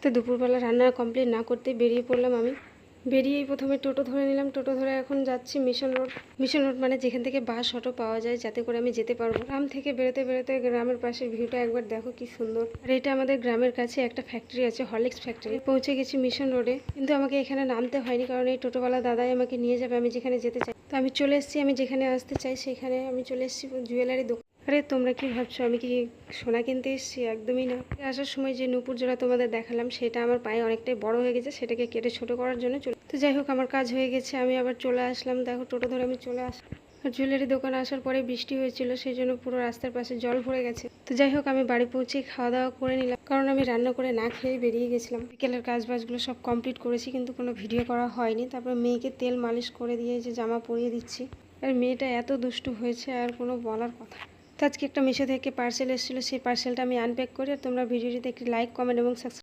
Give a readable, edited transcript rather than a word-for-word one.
তো দুপুরবেলা রান্না কমপ্লিট না করতে বেরিয়ে পড়লাম আমি। বেরিয়েই প্রথমে টোটো ধরে নিলাম। টোটো ধরে এখন যাচ্ছি মিশন রোড। মিশন রোড মানে যেখান থেকে বাস অটো পাওয়া যায়, যাতে করে আমি যেতে পারবো। গ্রাম থেকে বেরোতে বেরোতে গ্রামের পাশের ভিউটা একবার দেখো কি সুন্দর। আর এটা আমাদের গ্রামের কাছে একটা ফ্যাক্টরি আছে, হরলিক্স ফ্যাক্টরি। পৌঁছে গেছি মিশন রোডে, কিন্তু আমাকে এখানে নামতে হয়নি, কারণ এই টোটোওয়ালা দাদাই আমাকে নিয়ে যাবে আমি যেখানে যেতে চাই। তো আমি চলে এসেছি, আমি যেখানে আসতে চাই সেখানে আমি চলে এসেছি, জুয়েলারি দোকান। আরে তোমরা কি ভাবছো আমি কি সোনা কিনতে এসেছি? একদমই না। আসার সময় যে নূপুর জোড়া তোমাদের দেখালাম, সেটা আমার পায়ে অনেকটাই বড় হয়ে গেছে, সেটাকে কেটে ছোট করার জন্য তো যাই হোক, আমার কাজ হয়ে গেছে, আমি আবার চলে আসলাম। দেখো টোটো ধরে আমি চলে আসলাম। আর জুয়েলারি দোকানে আসার পরে বৃষ্টি হয়েছিল, সেই জন্য পুরো রাস্তার পাশে জল ভরে গেছে। তো যাই হোক, আমি বাড়ি পৌঁছে খাওয়া দাওয়া করে নিলাম, কারণ আমি রান্না করে না খেয়ে বেরিয়ে গেছিলাম। বিকেলের কাজ বাজগুলো সব কমপ্লিট করেছি, কিন্তু কোনো ভিডিও করা হয়নি। তারপর মেয়েকে তেল মালিশ করে দিয়ে যে জামা পরিয়ে দিচ্ছি। আর মেয়েটা এত দুষ্টু হয়েছে আর কোনো বলার কথা। তো আজকে একটা মিশো থেকে পার্সেল এসেছিলো, সেই পার্সেলটা আমি আনপ্যাক করি। আর তোমরা ভিডিওটিতে একটি লাইক, কমেন্ট এবং সাবস্ক্রাইব